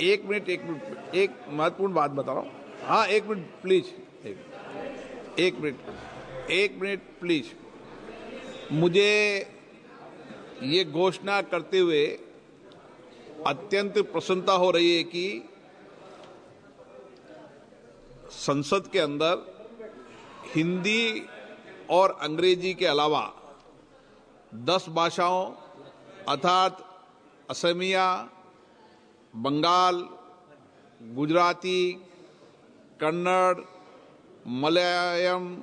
एक मिनट, एक महत्वपूर्ण बात बता रहा हूँ। हाँ, एक मिनट प्लीज, एक मिनट प्लीज। मुझे ये घोषणा करते हुए अत्यंत प्रसन्नता हो रही है कि संसद के अंदर हिंदी और अंग्रेजी के अलावा 10 भाषाओं अर्थात असमिया, बंगाल, गुजराती, कन्नड़, मलयालम,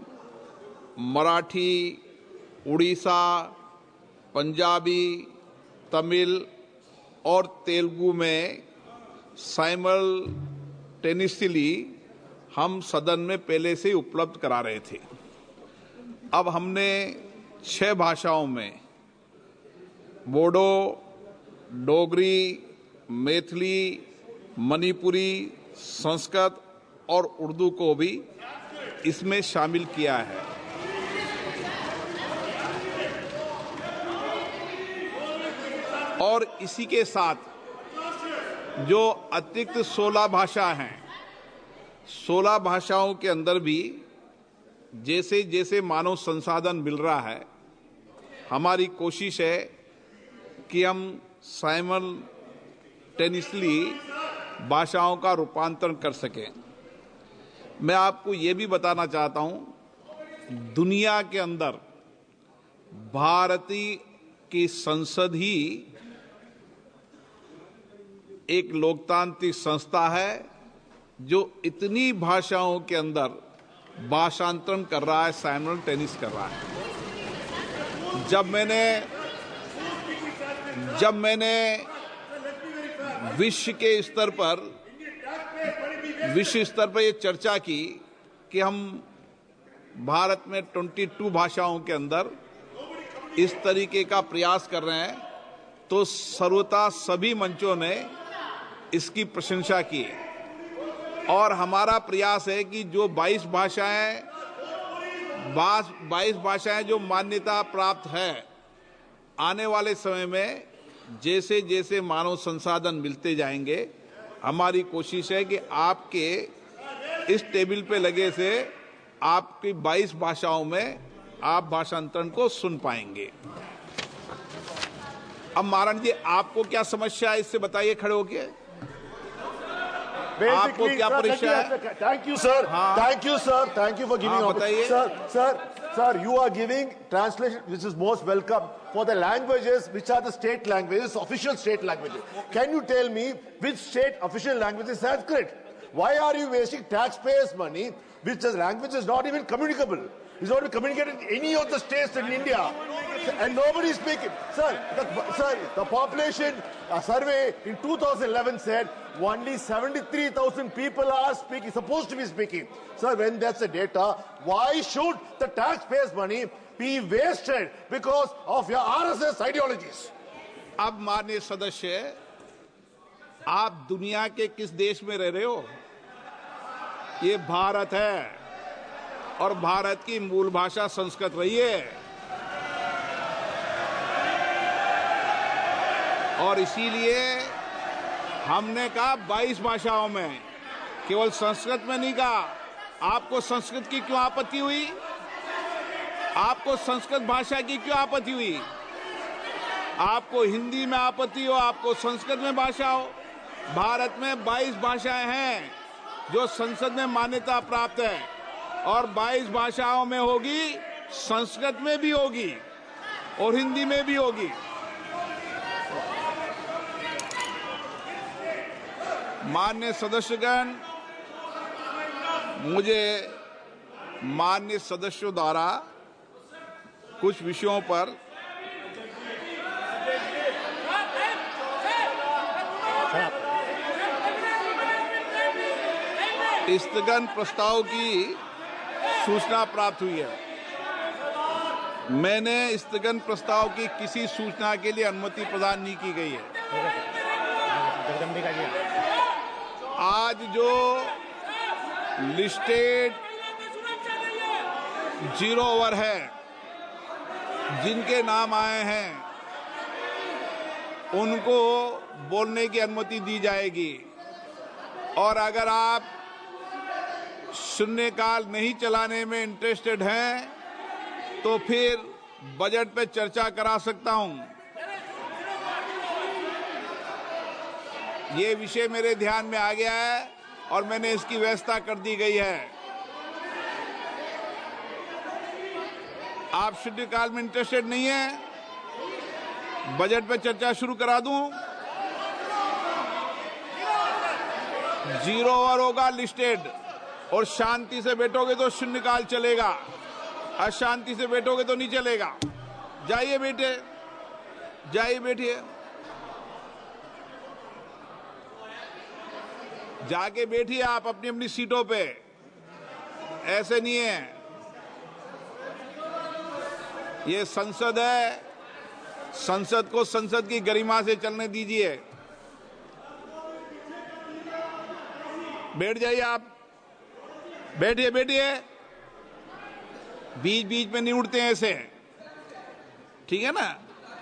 मराठी, उड़ीसा, पंजाबी, तमिल और तेलुगु में साइमल्टेनियसली हम सदन में पहले से ही उपलब्ध करा रहे थे। अब हमने 6 भाषाओं में बोडो, डोगरी, मैथिली, मणिपुरी, संस्कृत और उर्दू को भी इसमें शामिल किया है। और इसी के साथ जो अतिरिक्त 16 भाषा हैं, 16 भाषाओं के अंदर भी जैसे जैसे मानव संसाधन मिल रहा है, हमारी कोशिश है कि हम साइमल्टेनियसली भाषाओं का रूपांतरण कर सकें। मैं आपको ये भी बताना चाहता हूं, दुनिया के अंदर भारतीय की संसद ही एक लोकतांत्रिक संस्था है जो इतनी भाषाओं के अंदर भाषांतरण कर रहा है, साइमल्टेनियस कर रहा है। जब मैंने विश्व स्तर पर ये चर्चा की कि हम भारत में 22 भाषाओं के अंदर इस तरीके का प्रयास कर रहे हैं, तो सर्वथा सभी मंचों ने इसकी प्रशंसा की। और हमारा प्रयास है कि जो 22 भाषाएं जो मान्यता प्राप्त है, आने वाले समय में जैसे जैसे मानव संसाधन मिलते जाएंगे, हमारी कोशिश है कि आपके इस टेबल पे लगे से आपकी 22 भाषाओं में आप भाषांतरण को सुन पाएंगे। अब महाराज जी, आपको क्या समस्या है, इससे बताइए खड़े होके। आपको क्या परेशानी है? Thank you sir, thank you sir, thank you for giving. बताइए sir, you are giving translation which is most welcome for the languages which are the state languages, official state languages. Can you tell me which state official language is Sanskrit? Why are you wasting taxpayers' money which the language is not even communicable? It's not communicated in any of the states in India, and nobody is speaking. Sir, the population survey in 2011 said only 73,000 people are speaking, supposed to be speaking. Sir, when that's the data, why should the taxpayers' money be wasted because of your RSS ideologies? अब माननीय सदस्य, आप दुनिया के किस देश में रह रहे हो? ये भारत है और भारत की मूल भाषा संस्कृत रही है, और इसीलिए हमने कहा 22 भाषाओं में, केवल संस्कृत में नहीं कहा। आपको संस्कृत की क्यों आपत्ति हुई? आपको संस्कृत भाषा की क्यों आपत्ति हुई? आपको हिंदी में आपत्ति हो, आपको संस्कृत में भाषा हो। भारत में 22 भाषाएं हैं जो संसद में मान्यता प्राप्त है, और 22 भाषाओं में होगी, संस्कृत में भी होगी और हिंदी में भी होगी। माननीय सदस्यगण, मुझे माननीय सदस्यों द्वारा कुछ विषयों पर स्थगन प्रस्ताव की सूचना प्राप्त हुई है। मैंने स्थगन प्रस्ताव की किसी सूचना के लिए अनुमति प्रदान नहीं की गई है। आज जो लिस्टेड 0 ओवर है, जिनके नाम आए हैं, उनको बोलने की अनुमति दी जाएगी। और अगर आप शून्यकाल नहीं चलाने में इंटरेस्टेड हैं तो फिर बजट पे चर्चा करा सकता हूं। ये विषय मेरे ध्यान में आ गया है और मैंने इसकी व्यवस्था कर दी गई है। आप शून्यकाल में इंटरेस्टेड नहीं है, बजट पे चर्चा शुरू करा दूं। 0 ओवर होगा लिस्टेड, और शांति से बैठोगे तो शून्यकाल चलेगा, अशांति से बैठोगे तो नहीं चलेगा। जाइए बेटे, जाइए बैठिए, जाके बैठिए आप अपनी अपनी सीटों पे। ऐसे नहीं है, ये संसद है, संसद को संसद की गरिमा से चलने दीजिए। बैठ जाइए आप, बैठिए बैठिए, बीच बीच में नहीं उठते हैं ऐसे, ठीक है ना।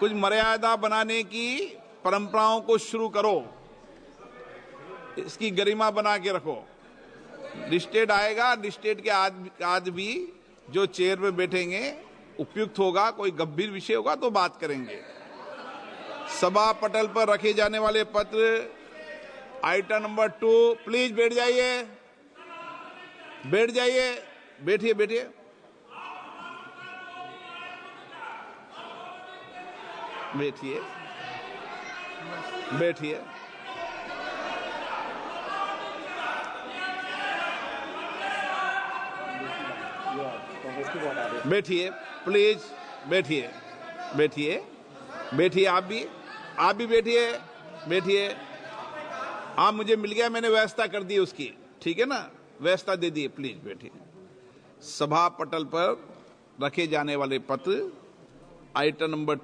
कुछ मर्यादा बनाने की परंपराओं को शुरू करो, इसकी गरिमा बना के रखो। लिस्टेड आएगा, लिस्टेड के आदमी जो चेयर में बैठेंगे, उपयुक्त होगा, कोई गंभीर विषय होगा तो बात करेंगे। सभा पटल पर रखे जाने वाले पत्र आइटम नंबर 2, प्लीज बैठ जाइए, बैठ जाइए, बैठिए बैठिए, बैठिए बैठिए, बैठिए प्लीज, बैठिए बैठिए बैठिए, आप भी बैठिए बैठिए। हाँ, मुझे मिल गया, मैंने व्यवस्था कर दी उसकी, ठीक है ना, व्यवस्था दे दी, प्लीज बैठिए। सभा पटल पर रखे जाने वाले पत्र आइटम नंबर